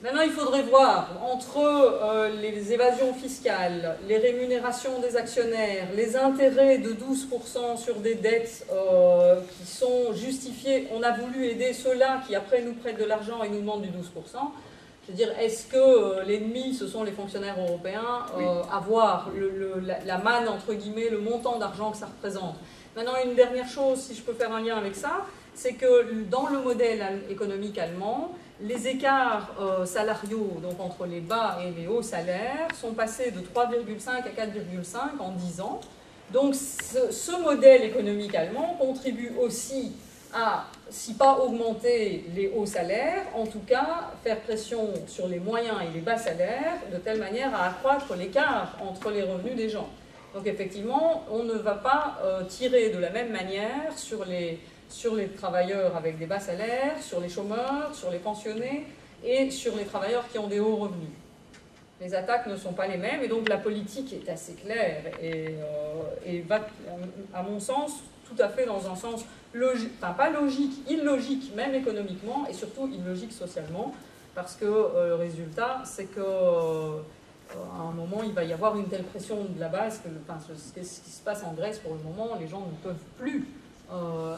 Maintenant, il faudrait voir entre les évasions fiscales, les rémunérations des actionnaires, les intérêts de 12% sur des dettes qui sont justifiées. On a voulu aider ceux-là qui après nous prêtent de l'argent et nous demandent du 12%. Je veux dire, est-ce que l'ennemi, ce sont les fonctionnaires européens, avoir la manne, entre guillemets, le montant d'argent que ça représente? Maintenant, une dernière chose, si je peux faire un lien avec ça, c'est que dans le modèle économique allemand, les écarts salariaux, donc entre les bas et les hauts salaires, sont passés de 3,5 à 4,5 en 10 ans. Donc ce modèle économique allemand contribue aussi à, si pas augmenter les hauts salaires, en tout cas faire pression sur les moyens et les bas salaires, de telle manière à accroître l'écart entre les revenus des gens. Donc effectivement, on ne va pas tirer de la même manière sur les travailleurs avec des bas salaires, sur les chômeurs, sur les pensionnés et sur les travailleurs qui ont des hauts revenus. Les attaques ne sont pas les mêmes et donc la politique est assez claire et va, à mon sens, tout à fait dans un sens logique, enfin pas logique, illogique même économiquement et surtout illogique socialement parce que le résultat c'est que à un moment il va y avoir une telle pression de la base que ce qui se passe en Grèce pour le moment, les gens ne peuvent plus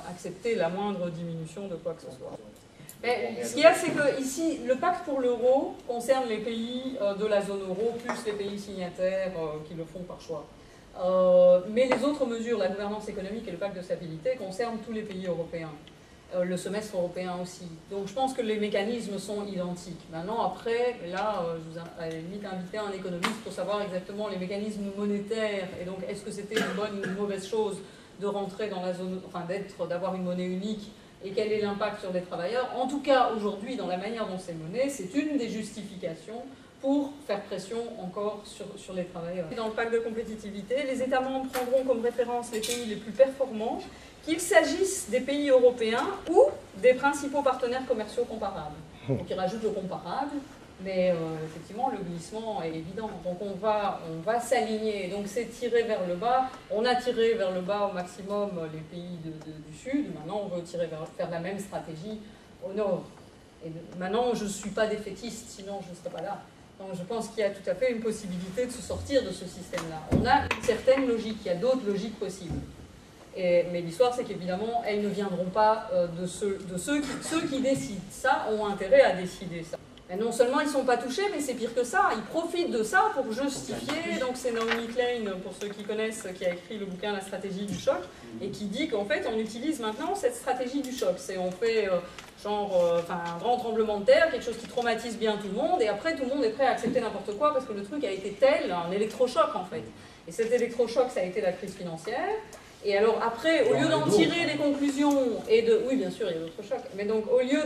accepter la moindre diminution de quoi que ce soit. Mais ce qu'il y a, c'est que ici, le pacte pour l'euro concerne les pays de la zone euro, plus les pays signataires qui le font par choix. Mais les autres mesures, la gouvernance économique et le pacte de stabilité, concernent tous les pays européens. Le semestre européen aussi. Donc je pense que les mécanismes sont identiques. Maintenant, après, là, je vous ai à la limite invité un économiste pour savoir exactement les mécanismes monétaires, et donc est-ce que c'était une bonne ou une mauvaise chose de rentrer dans la zone, enfin d'avoir une monnaie unique, et quel est l'impact sur les travailleurs. En tout cas, aujourd'hui, dans la manière dont c'est mené, c'est une des justifications pour faire pression encore sur les travailleurs. Dans le pacte de compétitivité, les États membres prendront comme référence les pays les plus performants, qu'il s'agisse des pays européens ou des principaux partenaires commerciaux comparables. Donc ils rajoutent le comparable, mais effectivement le glissement est évident. Donc on va s'aligner, donc c'est tiré vers le bas. On a tiré vers le bas au maximum les pays du Sud, maintenant on veut tirer faire la même stratégie au Nord. Et maintenant je ne suis pas défaitiste, sinon je ne serais pas là. Donc je pense qu'il y a tout à fait une possibilité de se sortir de ce système-là. On a une certaine logique, il y a d'autres logiques possibles. Mais l'histoire, c'est qu'évidemment, elles ne viendront pas de ceux qui décident. Ça ont intérêt à décider ça. Et non seulement ils ne sont pas touchés, mais c'est pire que ça. Ils profitent de ça pour justifier. Donc c'est Naomi Klein, pour ceux qui connaissent, qui a écrit le bouquin La stratégie du choc, et qui dit qu'en fait, on utilise maintenant cette stratégie du choc. On fait un grand tremblement de terre, quelque chose qui traumatise bien tout le monde, et après tout le monde est prêt à accepter n'importe quoi parce que le truc a été tel, un électrochoc en fait. Et cet électrochoc, ça a été la crise financière. Et alors après, au lieu d'en tirer les conclusions et de... Oui, bien sûr, il y a d'autres chocs. Mais donc, au lieu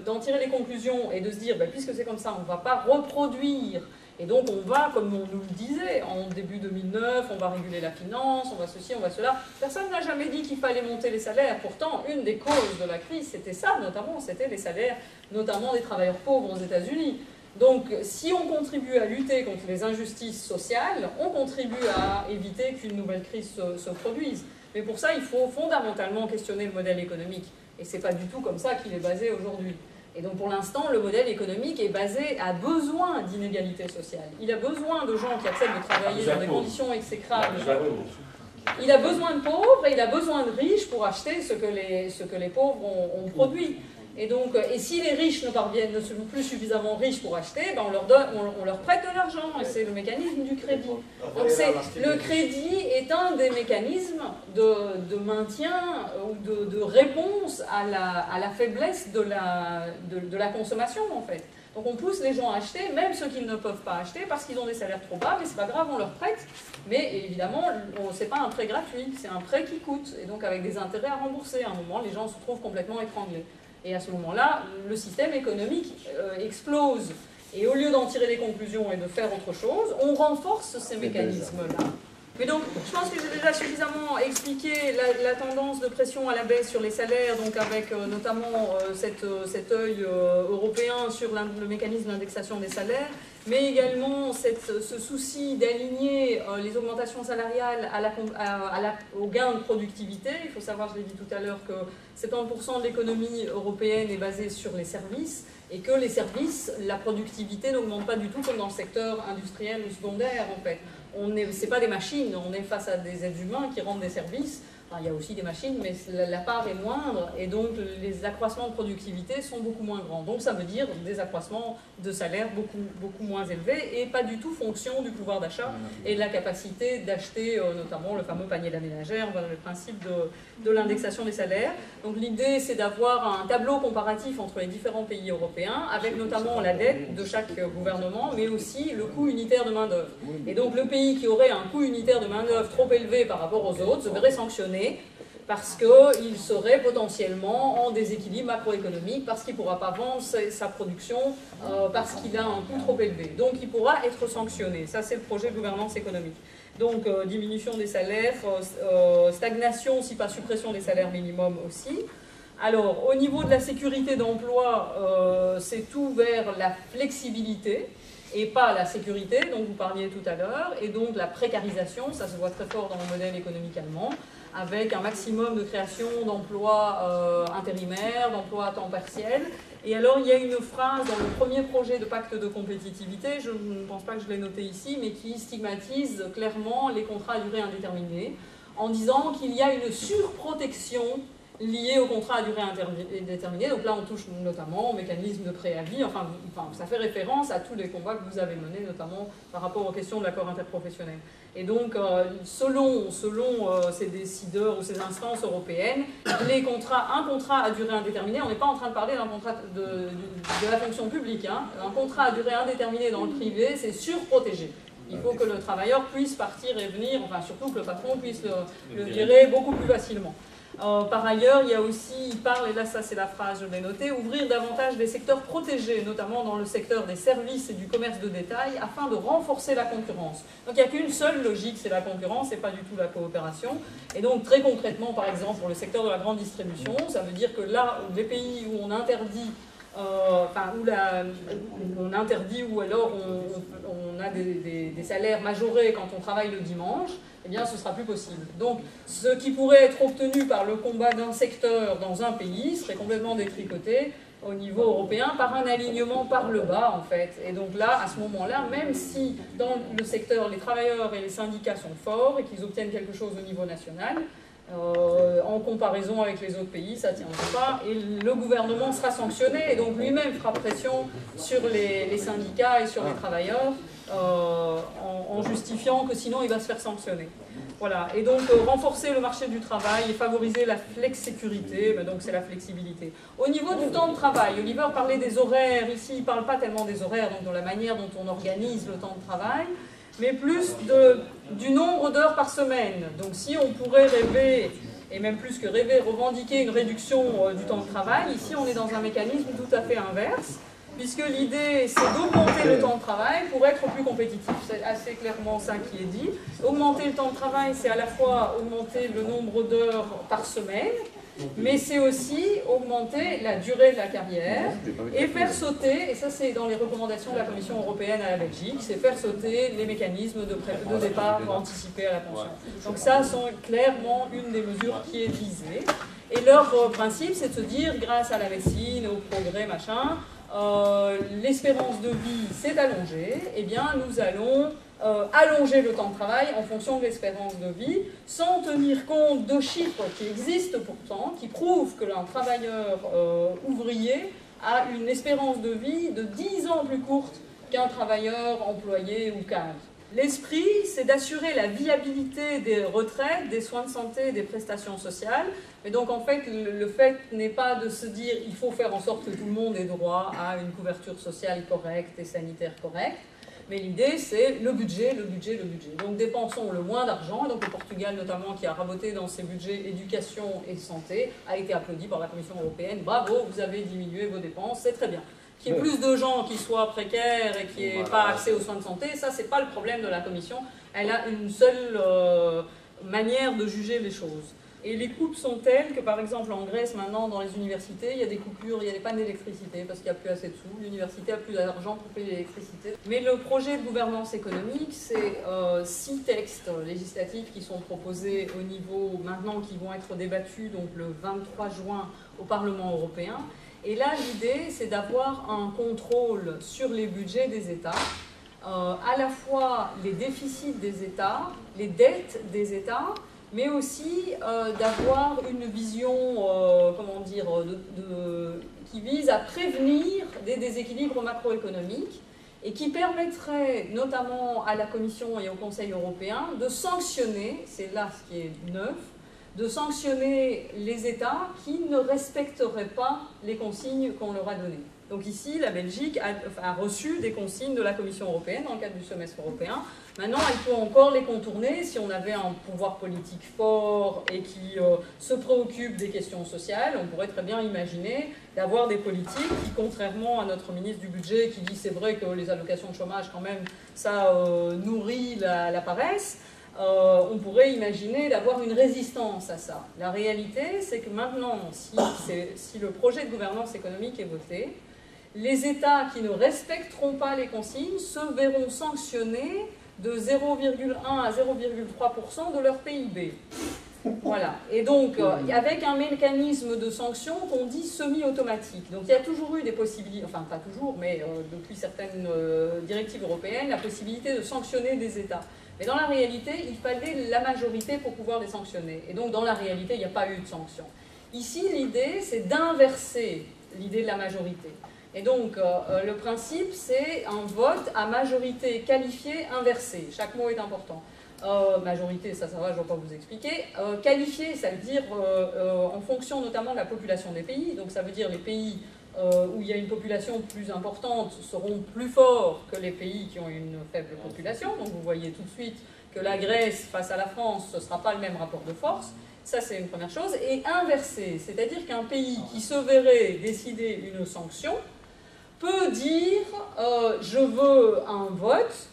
d'en tirer les conclusions et de se dire, puisque c'est comme ça, on ne va pas reproduire. Et donc, on va, comme on nous le disait, en début 2009, on va réguler la finance, on va ceci, on va cela. Personne n'a jamais dit qu'il fallait monter les salaires. Pourtant, une des causes de la crise, c'était ça, notamment, c'était les salaires, notamment des travailleurs pauvres aux États-Unis. Donc, si on contribue à lutter contre les injustices sociales, on contribue à éviter qu'une nouvelle crise se produise. Mais pour ça, il faut fondamentalement questionner le modèle économique. Et ce n'est pas du tout comme ça qu'il est basé aujourd'hui. Et donc, pour l'instant, le modèle économique est basé à besoin d'inégalité sociale. Il a besoin de gens qui acceptent de travailler dans des conditions exécrables. Il a besoin de pauvres et il a besoin de riches pour acheter ce que les pauvres ont produit. Et donc, et si les riches ne sont plus suffisamment riches pour acheter, on leur prête de l'argent, et c'est le mécanisme du crédit. Donc le crédit est un des mécanismes de maintien ou de réponse à la faiblesse de la consommation, en fait. Donc on pousse les gens à acheter, même ceux qui ne peuvent pas acheter, parce qu'ils ont des salaires trop bas, mais c'est pas grave, on leur prête. Mais évidemment, c'est pas un prêt gratuit, c'est un prêt qui coûte, et donc avec des intérêts à rembourser. À un moment, les gens se trouvent complètement étranglés. Et à ce moment-là, le système économique explose. Et au lieu d'en tirer les conclusions et de faire autre chose, on renforce ces mécanismes-là. Mais donc, je pense que j'ai déjà suffisamment expliqué la tendance de pression à la baisse sur les salaires, donc avec notamment cet œil européen sur le mécanisme d'indexation des salaires, mais également ce souci d'aligner les augmentations salariales au gain de productivité. Il faut savoir, je l'ai dit tout à l'heure, que 70% de l'économie européenne est basée sur les services, Et que les services, la productivité n'augmente pas du tout comme dans le secteur industriel ou secondaire en fait. C'est pas des machines, on est face à des êtres humains qui rendent des services. Enfin, il y a aussi des machines, mais la part est moindre et donc les accroissements de productivité sont beaucoup moins grands. Donc ça veut dire des accroissements de salaire beaucoup moins élevés et pas du tout fonction du pouvoir d'achat et de la capacité d'acheter notamment le fameux panier de la ménagère, voilà, le principe de l'indexation des salaires. Donc l'idée c'est d'avoir un tableau comparatif entre les différents pays européens avec notamment la dette de chaque gouvernement mais aussi le coût unitaire de main-d'œuvre. Et donc le pays qui aurait un coût unitaire de main-d'œuvre trop élevé par rapport aux autres se verrait sanctionné parce qu'il serait potentiellement en déséquilibre macroéconomique, parce qu'il ne pourra pas vendre sa production, parce qu'il a un coût trop élevé. Donc il pourra être sanctionné. Ça, c'est le projet de gouvernance économique. Donc diminution des salaires, stagnation, si pas suppression des salaires minimums aussi. Alors, au niveau de la sécurité d'emploi, c'est tout vers la flexibilité et pas la sécurité dont vous parliez tout à l'heure, et donc la précarisation, ça se voit très fort dans le modèle économique allemand, avec un maximum de création d'emplois intérimaires, d'emplois à temps partiel. Et alors, il y a une phrase dans le premier projet de pacte de compétitivité, je ne pense pas que je l'ai noté ici, mais qui stigmatise clairement les contrats à durée indéterminée, en disant qu'il y a une surprotection liées au contrat à durée indéterminée. Donc là, on touche notamment au mécanisme de préavis. Enfin, ça fait référence à tous les combats que vous avez menés, notamment par rapport aux questions de l'accord interprofessionnel. Et donc, selon ces décideurs ou ces instances européennes, un contrat à durée indéterminée, on n'est pas en train de parler d'un contrat de la fonction publique. Hein. Un contrat à durée indéterminée dans le privé, c'est surprotégé. Il faut que le travailleur puisse partir et venir, enfin surtout que le patron puisse le virer beaucoup plus facilement. Par ailleurs, il y a aussi, il parle, et là ça c'est la phrase, je l'ai noté, ouvrir davantage des secteurs protégés, notamment dans le secteur des services et du commerce de détail, afin de renforcer la concurrence. Donc il n'y a qu'une seule logique, c'est la concurrence, et pas du tout la coopération. Et donc très concrètement, par exemple, pour le secteur de la grande distribution, ça veut dire que là, les pays où on interdit où on interdit ou alors on a des salaires majorés quand on travaille le dimanche, eh bien ce sera plus possible. Donc ce qui pourrait être obtenu par le combat d'un secteur dans un pays serait complètement détricoté au niveau européen par un alignement par le bas en fait. Et donc là, à ce moment-là, même si dans le secteur les travailleurs et les syndicats sont forts et qu'ils obtiennent quelque chose au niveau national, en comparaison avec les autres pays, ça ne tiendra pas et le gouvernement sera sanctionné et donc lui-même fera pression sur les syndicats et sur les travailleurs en justifiant que sinon il va se faire sanctionner. Voilà, et donc renforcer le marché du travail et favoriser la flex-sécurité, ben donc c'est la flexibilité. Au niveau du temps de travail, Oliver parlait des horaires, ici il ne parle pas tellement des horaires, donc de la manière dont on organise le temps de travail, mais plus du nombre d'heures par semaine. Donc si on pourrait rêver, et même plus que rêver, revendiquer une réduction du temps de travail, ici on est dans un mécanisme tout à fait inverse, puisque l'idée c'est d'augmenter le temps de travail pour être plus compétitif. C'est assez clairement ça qui est dit. Augmenter le temps de travail, c'est à la fois augmenter le nombre d'heures par semaine, mais c'est aussi augmenter la durée de la carrière et faire sauter, et ça c'est dans les recommandations de la Commission européenne à la Belgique, c'est faire sauter les mécanismes de départ anticipé à la pension. Donc ça sont clairement une des mesures qui est visée. Et leur principe c'est de se dire, grâce à la médecine, au progrès, machin, l'espérance de vie s'est allongée, et bien nous allons allonger le temps de travail en fonction de l'espérance de vie, sans tenir compte de chiffres qui existent pourtant, qui prouvent que un travailleur ouvrier a une espérance de vie de 10 ans plus courte qu'un travailleur employé ou cadre. L'esprit, c'est d'assurer la viabilité des retraites, des soins de santé, des prestations sociales. Mais donc en fait, le fait n'est pas de se dire il faut faire en sorte que tout le monde ait droit à une couverture sociale correcte et sanitaire correcte. Mais l'idée, c'est le budget, le budget, le budget. Donc dépensons le moins d'argent. Donc le Portugal, notamment, qui a raboté dans ses budgets éducation et santé, a été applaudi par la Commission européenne. Bravo, vous avez diminué vos dépenses, c'est très bien. Qu'il y ait plus de gens qui soient précaires et qui n'aient pas accès aux soins de santé, ça, c'est pas le problème de la Commission. Elle a une seule manière de juger les choses. Et les coupes sont telles que, par exemple, en Grèce, maintenant, dans les universités, il y a des coupures, il y a des pannes d'électricité parce qu'il n'y a plus assez de sous. L'université n'a plus d'argent pour payer l'électricité. Mais le projet de gouvernance économique, c'est 6 textes législatifs qui sont proposés au niveau, maintenant, qui vont être débattus donc, le 23 juin au Parlement européen. Et là, l'idée, c'est d'avoir un contrôle sur les budgets des États, à la fois les déficits des États, les dettes des États, mais aussi d'avoir une vision, comment dire, qui vise à prévenir des déséquilibres macroéconomiques et qui permettrait notamment à la Commission et au Conseil européen de sanctionner, c'est là ce qui est neuf, de sanctionner les États qui ne respecteraient pas les consignes qu'on leur a données. Donc ici, la Belgique a reçu des consignes de la Commission européenne dans le cadre du semestre européen. Maintenant, elle peut encore les contourner si on avait un pouvoir politique fort et qui se préoccupe des questions sociales. On pourrait très bien imaginer d'avoir des politiques qui, contrairement à notre ministre du Budget qui dit c'est vrai que les allocations de chômage, quand même, ça nourrit la paresse, on pourrait imaginer d'avoir une résistance à ça. La réalité, c'est que maintenant, si le projet de gouvernance économique est voté, les États qui ne respecteront pas les consignes se verront sanctionnés de 0,1 à 0,3% de leur PIB. Voilà. Et donc, avec un mécanisme de sanction qu'on dit semi-automatique. Donc, il y a toujours eu des possibilités, enfin pas toujours, mais depuis certaines directives européennes, la possibilité de sanctionner des États. Mais dans la réalité, il fallait la majorité pour pouvoir les sanctionner. Et donc, dans la réalité, il n'y a pas eu de sanction. Ici, l'idée, c'est d'inverser l'idée de la majorité. Et donc, le principe, c'est un vote à majorité qualifiée inversée. Chaque mot est important. Majorité, ça va, je ne vais pas vous expliquer. Qualifié, ça veut dire en fonction notamment de la population des pays. Donc, ça veut dire les pays où il y a une population plus importante seront plus forts que les pays qui ont une faible population. Donc, vous voyez tout de suite que la Grèce face à la France, ce ne sera pas le même rapport de force. Ça, c'est une première chose. Et inversé, c'est-à-dire qu'un pays qui se verrait décider une sanction peut dire je veux un vote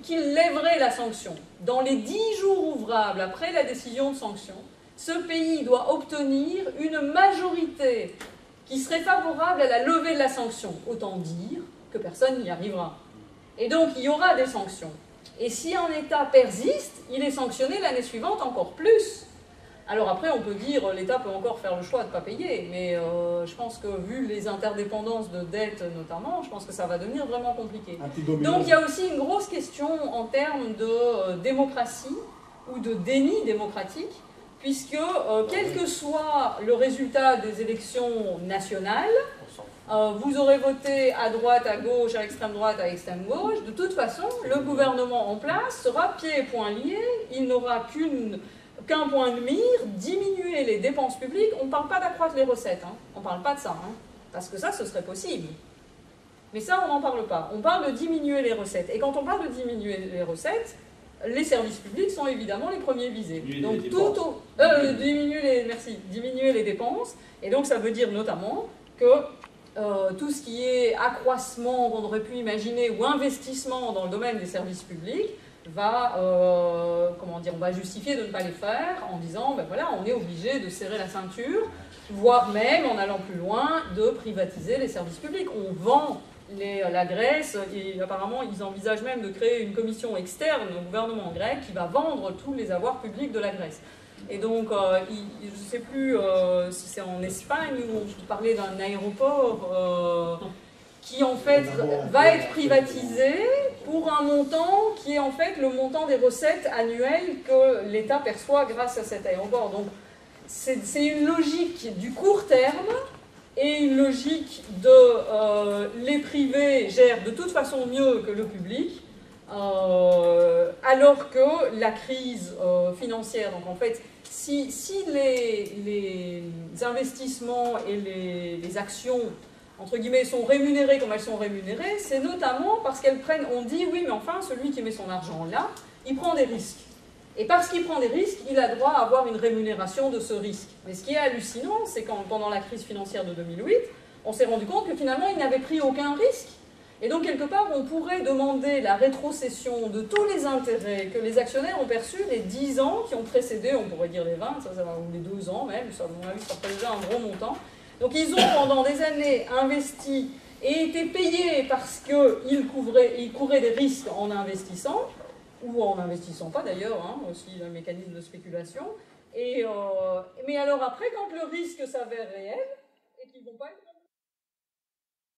qui lèverait la sanction. Dans les 10 jours ouvrables après la décision de sanction, ce pays doit obtenir une majorité qui serait favorable à la levée de la sanction. Autant dire que personne n'y arrivera. Et donc, il y aura des sanctions. Et si un État persiste, il est sanctionné l'année suivante encore plus. Alors après, on peut dire l'État peut encore faire le choix de ne pas payer, mais je pense que vu les interdépendances de dette notamment, je pense que ça va devenir vraiment compliqué. Donc il y a aussi une grosse question en termes de démocratie ou de déni démocratique, puisque quel que soit le résultat des élections nationales, vous aurez voté à droite, à gauche, à extrême droite, à extrême gauche, de toute façon, le gouvernement en place sera pieds et poings liés, il n'aura qu'un point de mire, diminuer les dépenses publiques. On ne parle pas d'accroître les recettes, hein. On ne parle pas de ça, hein. Parce que ça, ce serait possible. Mais ça, on n'en parle pas. On parle de diminuer les recettes. Et quand on parle de diminuer les recettes, les services publics sont évidemment les premiers visés. Donc diminuer les dépenses. Et donc ça veut dire notamment que tout ce qui est accroissement qu'on aurait pu imaginer ou investissement dans le domaine des services publics on va justifier de ne pas les faire en disant, ben voilà, on est obligé de serrer la ceinture, voire même, en allant plus loin, de privatiser les services publics. On vend la Grèce, et apparemment, ils envisagent même de créer une commission externe au gouvernement grec qui va vendre tous les avoirs publics de la Grèce. Et donc, je ne sais plus si c'est en Espagne où on parlait d'un aéroport qui en fait va être privatisé pour un montant qui est en fait le montant des recettes annuelles que l'État perçoit grâce à cet aéroport. Donc c'est une logique du court terme et une logique de les privés gèrent de toute façon mieux que le public, alors que la crise financière, donc en fait, si les investissements et les actions entre guillemets, sont rémunérées comme elles sont rémunérées, c'est notamment parce qu'elles prennent, on dit, oui, mais enfin, celui qui met son argent là, il prend des risques. Et parce qu'il prend des risques, il a droit à avoir une rémunération de ce risque. Mais ce qui est hallucinant, c'est quand, pendant la crise financière de 2008, on s'est rendu compte que finalement, il n'avait pris aucun risque. Et donc, quelque part, on pourrait demander la rétrocession de tous les intérêts que les actionnaires ont perçus les 10 ans qui ont précédé, on pourrait dire les 20, ou les 2 ans même, ça, à mon avis, ça ferait déjà un gros montant. Donc ils ont pendant des années investi et été payés parce qu'ils couraient des risques en investissant, ou en n'investissant pas d'ailleurs, hein, aussi le mécanisme de spéculation. Mais alors après, quand le risque s'avère réel, et qu'ils vont pas